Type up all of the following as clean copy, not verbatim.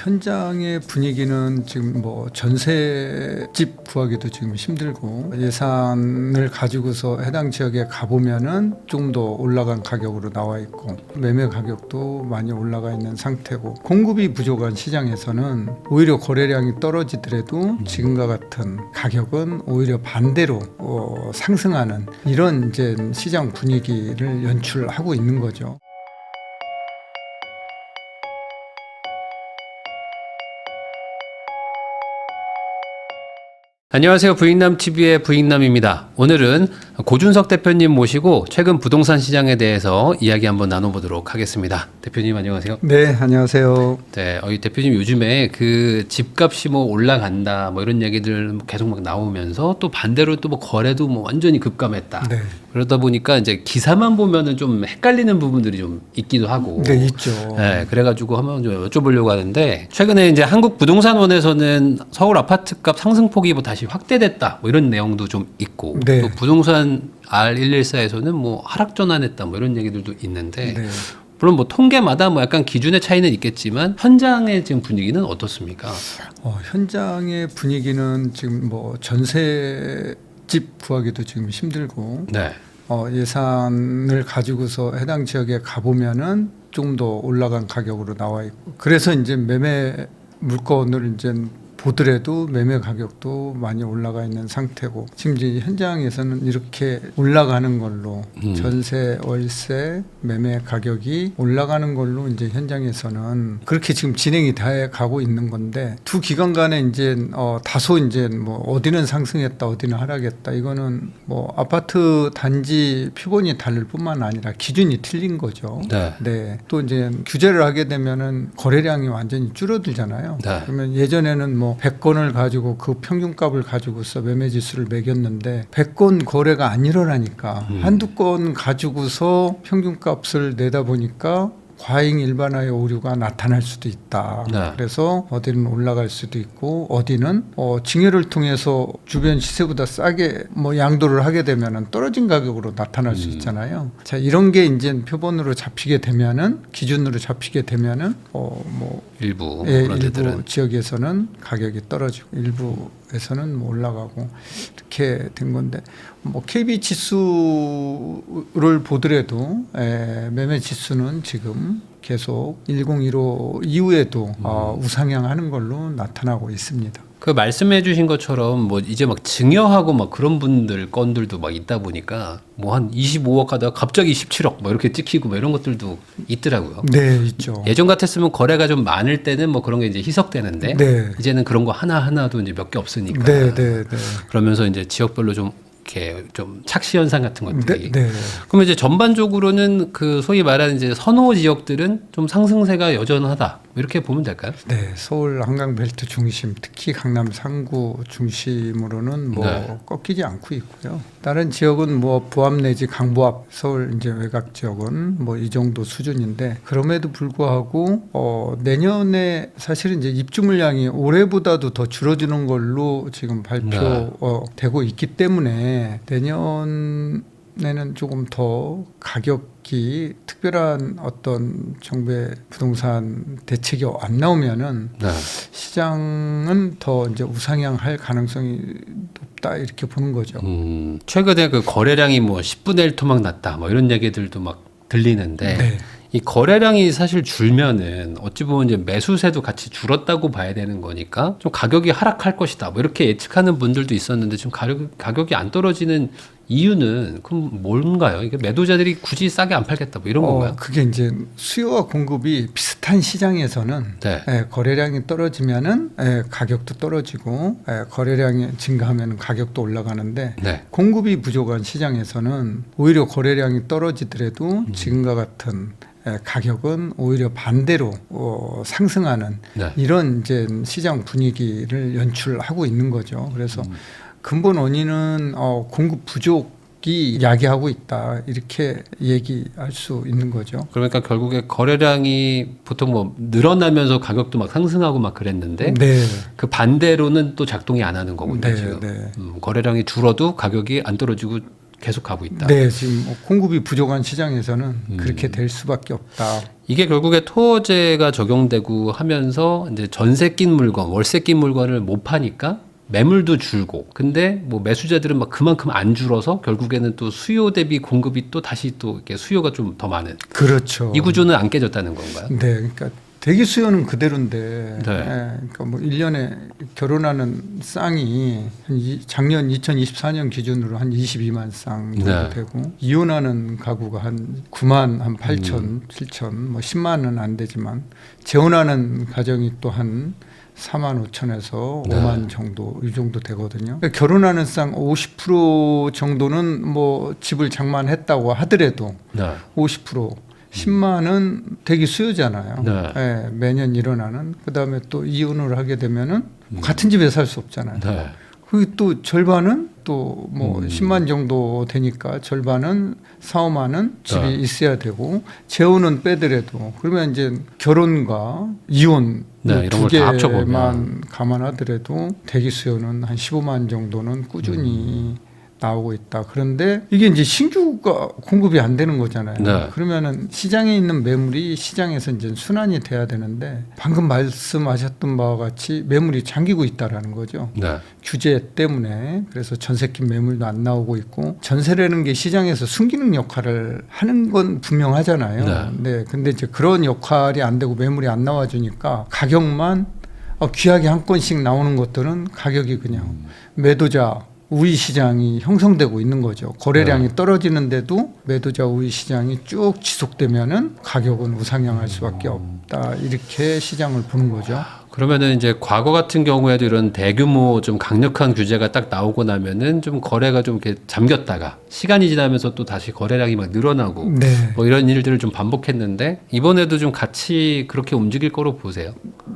현장의 분위기는 지금 뭐 전세집 구하기도 지금 힘들고 예산을 가지고서 해당 지역에 가보면은 좀 더 올라간 가격으로 나와 있고 매매 가격도 많이 올라가 있는 상태고 공급이 부족한 시장에서는 오히려 거래량이 떨어지더라도 지금과 같은 가격은 오히려 반대로 상승하는 이런 이제 시장 분위기를 연출하고 있는 거죠. 안녕하세요. 부익남TV의 부익남입니다. 오늘은 고준석 대표님 모시고 최근 부동산 시장에 대해서 이야기 한번 나눠보도록 하겠습니다. 대표님 안녕하세요. 네, 안녕하세요. 네, 이 대표님 요즘에 그 집값이 뭐 올라간다 뭐 이런 얘기들 계속 막 나오면서 또 반대로 또 뭐 거래도 뭐 완전히 급감했다. 네. 그러다 보니까 이제 기사만 보면은 좀 헷갈리는 부분들이 좀 있기도 하고. 네, 있죠. 네, 그래가지고 한번 좀 여쭤보려고 하는데 최근에 이제 한국부동산원에서는 서울 아파트값 상승폭이 뭐 다시 확대됐다 뭐 이런 내용도 좀 있고 네. 또 부동산 R114에서는 뭐 하락 전환했다 뭐 이런 얘기들도 있는데 네. 물론 뭐 통계마다 뭐 약간 기준의 차이는 있겠지만 현장의 지금 분위기는 어떻습니까? 현장의 분위기는 지금 뭐 전세집 구하기도 지금 힘들고 네. 예산을 가지고서 해당 지역에 가보면은 좀 더 올라간 가격으로 나와 있고 그래서 이제 매매 물건을 이제 보더라도 매매 가격도 많이 올라가 있는 상태고 지금 이제 현장에서는 이렇게 올라가는 걸로 전세, 월세, 매매 가격이 올라가는 걸로 이제 현장에서는 그렇게 지금 진행이 돼 가고 있는 건데 두 기간 간에 이제 다소 이제 뭐 어디는 상승했다, 어디는 하락했다 이거는 뭐 아파트 단지 표본이 다를 뿐만 아니라 기준이 틀린 거죠. 네. 네. 또 이제 규제를 하게 되면은 거래량이 완전히 줄어들잖아요. 네. 그러면 예전에는 뭐 100건을 가지고 그 평균값을 가지고서 매매 지수를 매겼는데 100건 거래가 안 일어나니까 한두 건 가지고서 평균값을 내다 보니까 과잉 일반화의 오류가 나타날 수도 있다. 네. 그래서 어디는 올라갈 수도 있고 어디는 증여를 통해서 주변 시세보다 싸게 뭐 양도를 하게 되면은 떨어진 가격으로 나타날 수 있잖아요. 자, 이런 게 이제 표본으로 잡히게 되면은 기준으로 잡히게 되면은 뭐 일부 예, 그런 데들은 일부 지역에서는 가격이 떨어지고 일부에서는 뭐 올라가고 이렇게 된 건데 뭐 KB 지수를 보더라도 매매 지수는 지금 계속 1015 이후에도 우상향하는 걸로 나타나고 있습니다. 그 말씀해 주신 것처럼 뭐 이제 막 증여하고 막 그런 분들 건들도 막 있다 보니까 뭐 한 25억 하다가 갑자기 17억 뭐 이렇게 찍히고 뭐 이런 것들도 있더라고요. 네, 있죠. 예전 같았으면 거래가 좀 많을 때는 뭐 그런 게 이제 희석되는데 네. 이제는 그런 거 하나하나도 이제 몇 개 없으니까. 네, 네, 네. 그러면서 이제 지역별로 좀 이렇게 좀 착시 현상 같은 것들이. 네, 네. 그러면 이제 전반적으로는 그 소위 말하는 이제 선호 지역들은 좀 상승세가 여전하다. 이렇게 보면 될까요? 네, 서울 한강벨트 중심, 특히 강남 상구 중심으로는 뭐 네. 꺾이지 않고 있고요. 다른 지역은 뭐 부합 내지 강부합, 서울 이제 외곽 지역은 뭐 이 정도 수준인데 그럼에도 불구하고 내년에 사실은 이제 입주 물량이 올해보다도 더 줄어드는 걸로 지금 발표되고 있기 때문에 내년에는 조금 더 가격이 특별한 어떤 정부의 부동산 대책이 안 나오면은 네. 시장은 더 이제 우상향할 가능성이 높다 이렇게 보는 거죠. 최근에 그 거래량이 뭐 10분의 1 토막 났다. 뭐 이런 얘기들도 막 들리는데 네. 이 거래량이 사실 줄면은 어찌 보면 이제 매수세도 같이 줄었다고 봐야 되는 거니까 좀 가격이 하락할 것이다. 뭐 이렇게 예측하는 분들도 있었는데 지금 가격이 안 떨어지는 이유는 그럼 뭔가요? 이게 매도자들이 굳이 싸게 안 팔겠다 뭐 이런 건가요? 그게 이제 수요와 공급이 비슷한 시장에서는 네. 거래량이 떨어지면은 가격도 떨어지고 거래량이 증가하면 가격도 올라가는데 네. 공급이 부족한 시장에서는 오히려 거래량이 떨어지더라도 지금과 같은 가격은 오히려 반대로 상승하는 네. 이런 이제 시장 분위기를 연출하고 있는 거죠. 그래서 근본 원인은 공급 부족이 야기하고 있다 이렇게 얘기할 수 있는 거죠. 그러니까 결국에 거래량이 보통 뭐 늘어나면서 가격도 막 상승하고 막 그랬는데 네, 그 반대로는 또 작동이 안 하는 거군요. 네, 지금 네. 거래량이 줄어도 가격이 안 떨어지고 계속 가고 있다. 네, 지금 공급이 부족한 시장에서는 그렇게 될 수밖에 없다. 이게 결국에 토어제가 적용되고 하면서 이제 전세 낀 물건, 월세 낀 물건을 못 파니까 매물도 줄고, 근데 뭐 매수자들은 막 그만큼 안 줄어서 결국에는 또 수요 대비 공급이 또 다시 또 이렇게 수요가 좀 더 많은. 그렇죠. 이 구조는 안 깨졌다는 건가요? 네, 그러니까 대기 수요는 그대로인데, 네. 그러니까 뭐 1년에 결혼하는 쌍이 작년 2024년 기준으로 한 22만 쌍 정도 네. 되고, 이혼하는 가구가 한 9만 한 8천, 7천, 뭐 10만은 안 되지만 재혼하는 가정이 또 한 4만 5천에서 네. 5만 정도 이 정도 되거든요. 그러니까 결혼하는 쌍 50% 정도는 뭐 집을 장만했다고 하더라도 네. 50% 10만은 대기 수요잖아요. 네. 예, 매년 일어나는. 그다음에 또 이혼을 하게 되면은 같은 집에 살 수 없잖아요. 네. 그리고 또 절반은 또 뭐 10만 정도 되니까 절반은 4, 5만은 집이 네. 있어야 되고 재혼은 빼더라도 그러면 이제 결혼과 이혼 네, 이런 두 걸다 합쳐보면. 개만 감안하더라도 대기 수요는 한 15만 정도는 꾸준히 나오고 있다. 그런데 이게 이제 신규가 공급이 안 되는 거잖아요. 네. 그러면은 시장에 있는 매물이 시장에서 이제 순환이 돼야 되는데 방금 말씀하셨던 바와 같이 매물이 잠기고 있다라는 거죠. 네. 규제 때문에. 그래서 전세 낀 매물도 안 나오고 있고 전세라는 게 시장에서 숨기는 역할을 하는 건 분명하잖아요. 네. 근데 이제 그런 역할이 안 되고 매물이 안 나와 주니까 가격만 귀하게 한 건씩 나오는 것들은 가격이 그냥 매도자 우위 시장이 형성되고 있는 거죠. 거래량이 떨어지는데도 매도자 우위 시장이 쭉 지속되면은 가격은 우상향할 수밖에 없다. 이렇게 시장을 보는 거죠. 그러면은 이제 과거 같은 경우에도 이런 대규모 좀 강력한 규제가 딱 나오고 나면은 좀 거래가 좀 이렇게 잠겼다가 시간이 지나면서 또 다시 거래량이 막 늘어나고 네. 뭐 이런 일들을 좀 반복했는데 이번에도 좀 같이 그렇게 움직일 거로 보세요.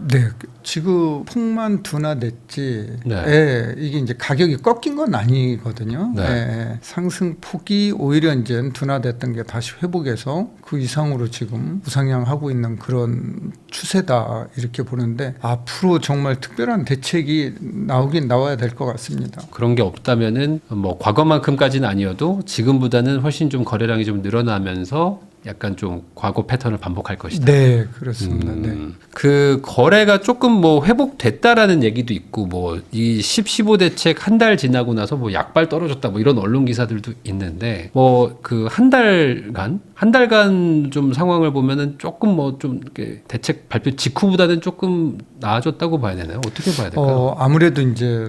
네, 지급폭만 둔화됐지. 네. 예, 이게 이제 가격이 꺾인 건 아니거든요. 네. 예, 상승폭이 오히려 이제 둔화됐던 게 다시 회복해서 그 이상으로 지금 우상향하고 있는 그런 추세다 이렇게 보는데 앞으로 정말 특별한 대책이 나오긴 나와야 될 것 같습니다. 그런 게 없다면은 뭐 과거만큼까지는 아니어도 지금보다는 훨씬 좀 거래량이 좀 늘어나면서 약간 좀 과거 패턴을 반복할 것이다. 네, 그렇습니다. 네. 그 거래가 조금 뭐 회복됐다라는 얘기도 있고 뭐 이 10.15 대책 한 달 지나고 나서 뭐 약발 떨어졌다 뭐 이런 언론 기사들도 있는데 뭐 그 한 달간 좀 상황을 보면은 조금 뭐 좀 대책 발표 직후보다는 조금 나아졌다고 봐야 되나요? 어떻게 봐야 될까요? 아무래도 이제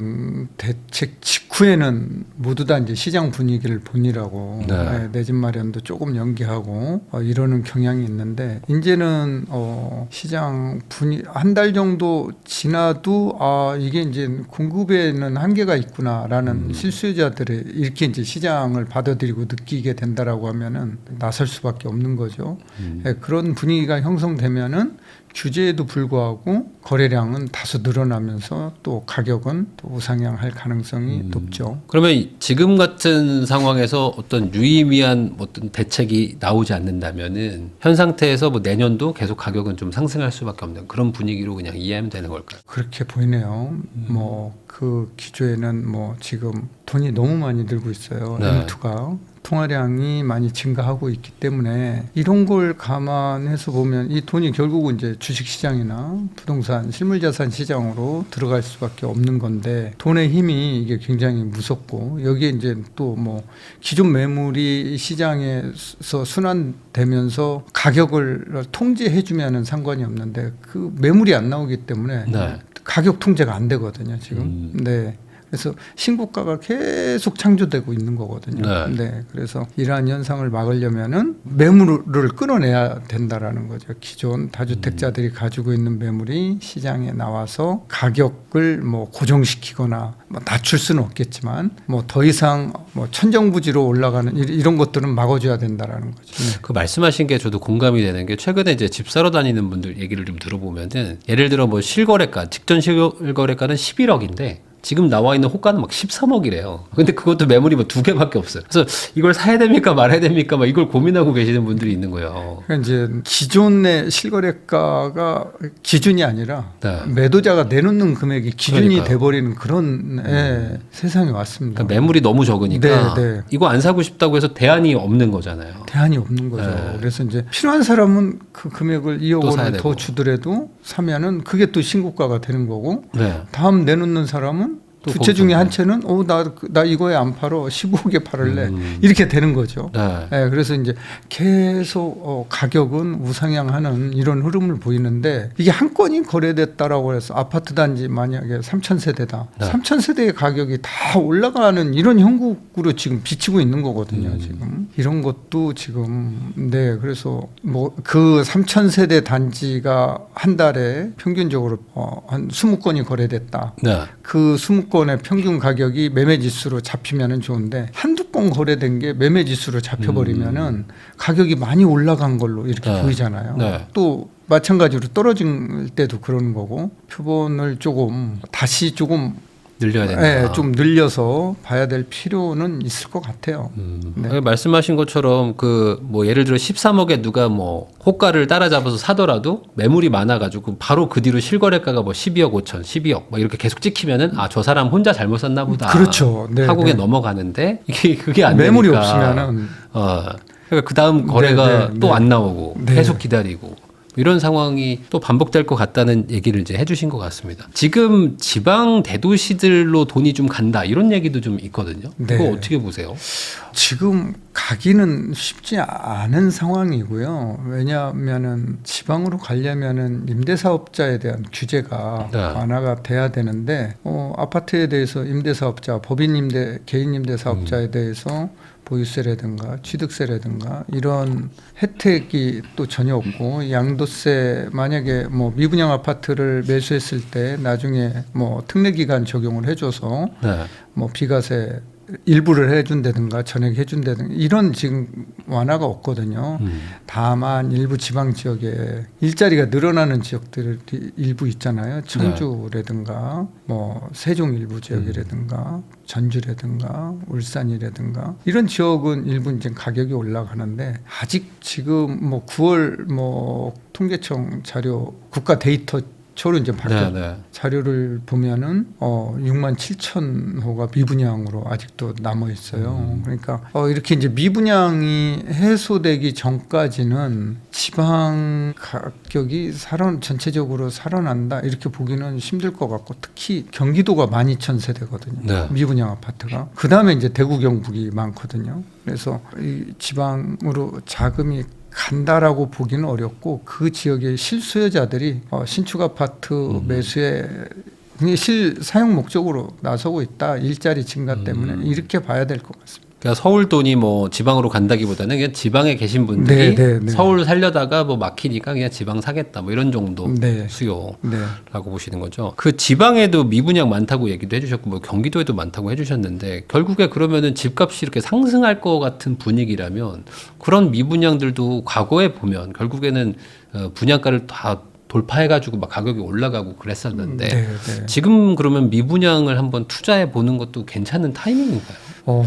대책 직후에는 모두 다 이제 시장 분위기를 보느라고 네. 내 집 마련도 조금 연기하고 이러는 경향이 있는데 이제는 시장 분위 한 달 정도 지나도 이게 이제 공급에는 한계가 있구나라는 실수요자들이 이렇게 이제 시장을 받아들이고 느끼게 된다라고 하면은 나설 수밖에 없는 거죠. 그런 분위기가 형성되면은 규제에도 불구하고 거래량은 다소 늘어나면서 또 가격은 또 우상향할 가능성이 높죠. 그러면 지금 같은 상황에서 어떤 유의미한 어떤 대책이 나오지 않는다면은 현 상태에서 뭐 내년도 계속 가격은 좀 상승할 수밖에 없는 그런 분위기로 그냥 이해하면 되는 걸까요? 그렇게 보이네요. 뭐 그 기조에는 뭐 지금 돈이 너무 많이 들고 있어요. 네. M2가 통화량이 많이 증가하고 있기 때문에 이런 걸 감안해서 보면 이 돈이 결국은 이제 주식시장이나 부동산, 실물자산 시장으로 들어갈 수밖에 없는 건데 돈의 힘이 이게 굉장히 무섭고 여기에 이제 또 뭐 기존 매물이 시장에서 순환되면서 가격을 통제해주면은 상관이 없는데 그 매물이 안 나오기 때문에 네. 가격 통제가 안 되거든요 지금. 네. 그래서 신고가가 계속 창조되고 있는 거거든요. 네. 그래서 이러한 현상을 막으려면은 매물을 끊어내야 된다라는 거죠. 기존 다주택자들이 가지고 있는 매물이 시장에 나와서 가격을 뭐 고정시키거나 뭐 낮출 수는 없겠지만 뭐 더 이상 뭐 천정부지로 올라가는 이런 것들은 막아줘야 된다라는 거죠. 네. 그 말씀하신 게 저도 공감이 되는 게 최근에 이제 집 사러 다니는 분들 얘기를 좀 들어보면은 예를 들어 뭐 실거래가 직전 실거래가는 11억인데 지금 나와 있는 호가는 막 13억이래요. 근데 그것도 매물이 뭐 2개밖에 없어요. 그래서 이걸 사야 됩니까 말아야 됩니까 막 이걸 고민하고 계시는 분들이 있는 거예요. 그러니까 이제 기존의 실거래가가 기준이 아니라 네. 매도자가 내놓는 금액이 기준이 그러니까요. 돼버리는 그런 세상이 왔습니다. 그러니까 매물이 너무 적으니까 네, 네. 이거 안 사고 싶다고 해서 대안이 없는 거잖아요. 대안이 없는 거죠. 네. 그래서 이제 필요한 사람은 그 금액을 2억 또 사야 원을 되고. 더 주더라도 사면은 그게 또 신고가가 되는 거고 네. 다음 내놓는 사람은 또 두 채 중에 거기서. 한 채는 나 이거에 안 팔어 15억에 팔을래 이렇게 되는 거죠. 네. 네, 그래서 이제 계속 가격은 우상향하는 이런 흐름을 보이는데 이게 한 건이 거래됐다라고 해서 아파트 단지 만약에 3,000세대다. 네. 3,000세대의 가격이 다 올라가는 이런 형국으로 지금 비치고 있는 거거든요. 지금 이런 것도 지금 네 그래서 뭐 그 3,000세대 단지가 한 달에 평균적으로 한 20건이 거래됐다. 네. 그 20건의 평균 가격이 매매 지수로 잡히면은 좋은데 한두 건 거래된 게 매매 지수로 잡혀버리면은 가격이 많이 올라간 걸로 이렇게 네. 보이잖아요. 네. 또 마찬가지로 떨어질 때도 그러는 거고 표본을 조금 다시 조금 늘려야 된다. 예, 좀 늘려서 봐야 될 필요는 있을 것 같아요. 네. 말씀하신 것처럼 그 뭐 예를 들어 13억에 누가 뭐 호가를 따라잡아서 사더라도 매물이 많아가지고 바로 그 뒤로 실거래가가 뭐 12억 5천, 12억 막 이렇게 계속 찍히면은 아 저 사람 혼자 잘못 샀나 보다. 그렇죠. 네, 하고 네. 넘어가는데 이게 그게 안 매물이 되니까 없으면은 그러니까 그 다음 거래가 네, 또 네. 안 나오고 네. 계속 기다리고 이런 상황이 또 반복될 것 같다는 얘기를 이제 해주신 것 같습니다. 지금 지방 대도시들로 돈이 좀 간다 이런 얘기도 좀 있거든요. 네. 그거 어떻게 보세요? 지금 가기는 쉽지 않은 상황이고요. 왜냐하면은 지방으로 가려면은 임대사업자에 대한 규제가 네. 완화가 돼야 되는데 아파트에 대해서 임대사업자, 법인 임대, 개인 임대사업자에 대해서 보유세라든가 취득세라든가 이런 혜택이 또 전혀 없고 양도세 만약에 뭐 미분양 아파트를 매수했을 때 나중에 뭐 특례 기간 적용을 해줘서 네. 뭐 비과세 일부를 해준다든가 전액 해준다든가 이런 지금 완화가 없거든요. 다만 일부 지방 지역에 일자리가 늘어나는 지역들이 일부 있잖아요. 청주라든가 뭐 세종 일부 지역이라든가 전주라든가 울산이라든가 이런 지역은 일부 이제 가격이 올라가는데 아직 지금 뭐 9월 뭐 통계청 자료 국가 데이터 초로 이제 네, 네. 자료를 보면은 6만 7천 호가 미분양으로 아직도 남아 있어요. 그러니까 이렇게 이제 미분양이 해소되기 전까지는 지방 가격이 전체적으로 살아난다 이렇게 보기는 힘들 것 같고 특히 경기도가 12,000세대거든요. 네. 미분양 아파트가 그 다음에 이제 대구 경북이 많거든요. 그래서 이 지방으로 자금이 간다라고 보기는 어렵고 그 지역의 실수요자들이 신축 아파트 매수에 실사용 목적으로 나서고 있다. 일자리 증가 때문에 이렇게 봐야 될 것 같습니다. 그러니까 서울 돈이 뭐 지방으로 간다기보다는 그냥 지방에 계신 분들이 네. 서울 살려다가 뭐 막히니까 그냥 지방 사겠다 뭐 이런 정도 네. 수요라고 네. 보시는 거죠. 그 지방에도 미분양 많다고 얘기도 해주셨고 뭐 경기도에도 많다고 해주셨는데 결국에 그러면은 집값이 이렇게 상승할 것 같은 분위기라면 그런 미분양들도 과거에 보면 결국에는 분양가를 다 돌파해가지고 막 가격이 올라가고 그랬었는데 네. 지금 그러면 미분양을 한번 투자해 보는 것도 괜찮은 타이밍인가요?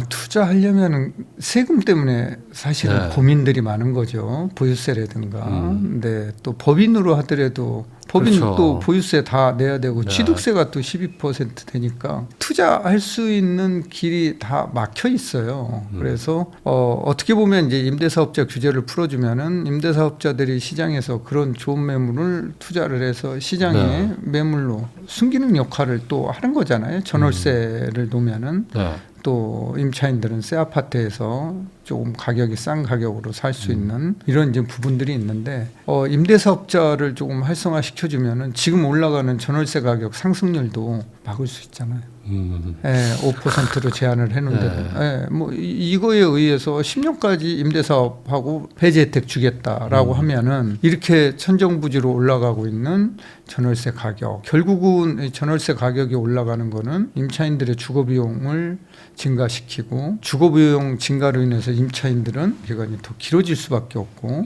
투자하려면 세금 때문에 사실은 네. 고민들이 많은 거죠. 보유세라든가. 네. 또 법인으로 하더라도 법인 그렇죠. 또 보유세 다 내야 되고 네. 취득세가 또 12% 되니까 투자할 수 있는 길이 다 막혀 있어요. 그래서 어떻게 보면 이제 임대사업자 규제를 풀어주면은 임대사업자들이 시장에서 그런 좋은 매물을 투자를 해서 시장에 네. 매물로 숨기는 역할을 또 하는 거잖아요. 전월세를 놓으면은. 네. 또 임차인들은 새 아파트에서 조금 가격이 싼 가격으로 살 수 있는 이런 이제 부분들이 있는데 임대사업자를 조금 활성화시켜주면은 지금 올라가는 전월세 가격 상승률도 막을 수 있잖아요. 5%로 제한을 해놓는데, 뭐 이거에 의해서 10년까지 임대사업하고 배제 혜택 주겠다라고 하면은 이렇게 천정부지로 올라가고 있는 전월세 가격, 결국은 전월세 가격이 올라가는 거는 임차인들의 주거 비용을 증가시키고 주거 비용 증가로 인해서 임차인들은 기간이 더 길어질 수밖에 없고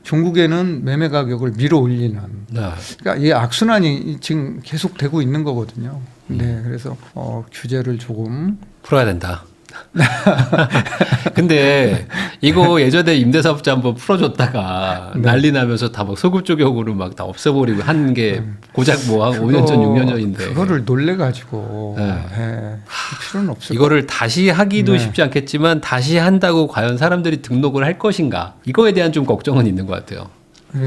종국에는 매매 가격을 밀어 올리는 그러니까 이 악순환이 지금 계속되고 있는 거거든요. 네, 그래서 규제를 조금 풀어야 된다. 근데 이거 예전에 임대사업자 한번 풀어줬다가 네. 난리 나면서 다 막 소급 적용으로 막 다 없애버리고 한 게 고작 뭐 한 5년 전, 6년 전인데. 그거를 놀래가지고 네. 할 필요는 없을 이거를 다시 하기도 네. 쉽지 않겠지만 다시 한다고 과연 사람들이 등록을 할 것인가? 이거에 대한 좀 걱정은 있는 것 같아요.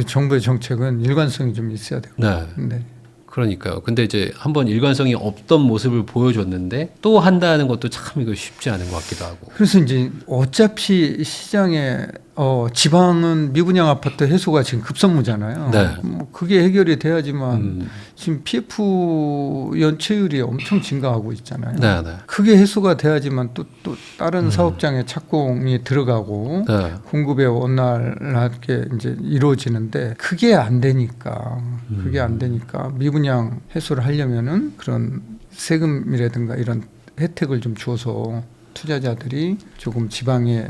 정부의 정책은 일관성이 좀 있어야 되고. 네. 네. 그러니까요. 근데 이제 한번 일관성이 없던 모습을 보여줬는데 또 한다는 것도 참 이거 쉽지 않은 것 같기도 하고. 그래서 이제 어차피 시장에 지방은 미분양 아파트 해소가 지금 급선무잖아요. 네. 뭐 그게 해결이 돼야지만 지금 PF 연체율이 엄청 증가하고 있잖아요. 네, 네. 그게 해소가 돼야지만 또 다른 사업장에 착공이 들어가고 네. 공급이 원활하게 이제 이루어지는데 그게 안 되니까 미분양 해소를 하려면은 그런 세금이라든가 이런 혜택을 좀 줘서 투자자들이 조금 지방에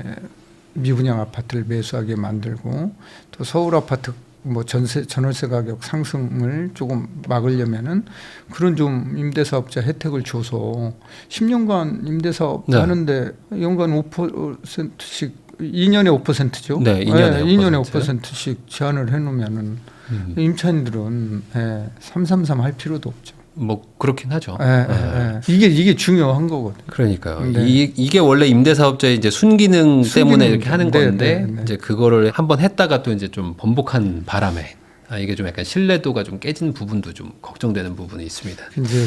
미분양 아파트를 매수하게 만들고 또 서울 아파트 뭐 전월세 가격 상승을 조금 막으려면은 그런 좀 임대사업자 혜택을 줘서 10년간 임대사업 네. 하는데 연간 5%씩 2년에 5%죠. 네, 2년에 2년에 5%. 5%씩 제한을 해놓으면은 임차인들은 333 할 필요도 없죠. 뭐 그렇긴 하죠. 이게 중요한 거거든요. 그러니까요. 네. 이게 원래 임대사업자의 이제 순기능 때문에 이렇게 하는 네, 건데 네, 네. 이제 그거를 한번 했다가 또 이제 좀 번복한 바람에 이게 좀 약간 신뢰도가 좀 깨진 부분도 좀 걱정되는 부분이 있습니다. 이제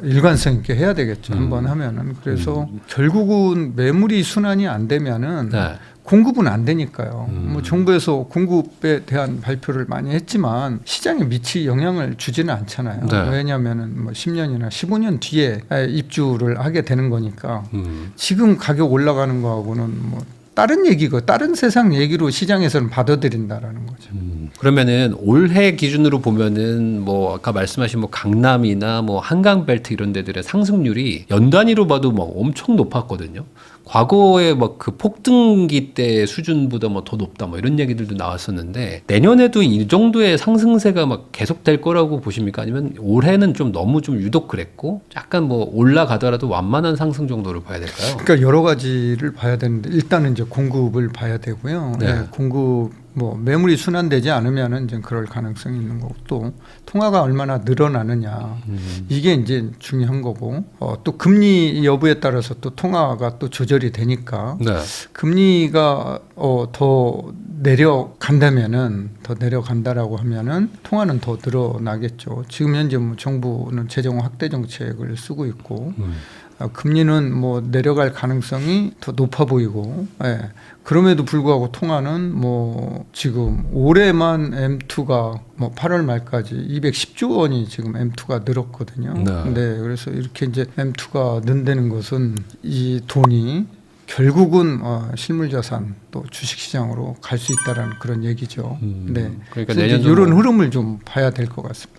일관성 있게 해야 되겠죠. 한번 하면은 그래서 결국은 매물이 순환이 안 되면은 네. 공급은 안 되니까요. 뭐 정부에서 공급에 대한 발표를 많이 했지만 시장에 미치 영향을 주지는 않잖아요. 네. 왜냐하면은 뭐 10년이나 15년 뒤에 입주를 하게 되는 거니까 음. 지금 가격 올라가는 거하고는 뭐 다른 얘기고 다른 세상 얘기로 시장에서는 받아들인다라는 거죠. 그러면은 올해 기준으로 보면은 뭐 아까 말씀하신 뭐 강남이나 뭐 한강벨트 이런 데들의 상승률이 연 단위로 봐도 막 엄청 높았거든요. 과거에 막 그 폭등기 때 수준보다 뭐 더 높다 뭐 이런 얘기들도 나왔었는데 내년에도 이 정도의 상승세가 막 계속될 거라고 보십니까? 아니면 올해는 좀 너무 좀 유독 그랬고 약간 뭐 올라가더라도 완만한 상승 정도를 봐야 될까요? 그러니까 여러 가지를 봐야 되는데 일단은 이제 공급을 봐야 되고요. 네. 네, 공급 뭐 매물이 순환되지 않으면은 이제 그럴 가능성이 있는 거고 또 통화가 얼마나 늘어나느냐 이게 이제 중요한 거고 또 금리 여부에 따라서 또 통화가 또 조절이 되니까 네. 금리가 더 내려간다라고 하면은 통화는 더 늘어나겠죠. 지금 현재 뭐 정부는 재정 확대 정책을 쓰고 있고 금리는 뭐 내려갈 가능성이 더 높아 보이고, 그럼에도 불구하고 통화는 뭐 지금 올해만 M2가 뭐 8월 말까지 210조 원이 지금 M2가 늘었거든요. 네. 그래서 이렇게 이제 M2가 는다는 것은 이 돈이 결국은 실물자산 또 주식시장으로 갈 수 있다라는 그런 얘기죠. 네. 그러니까 그래서 내년도 이런 뭐 흐름을 좀 봐야 될 것 같습니다.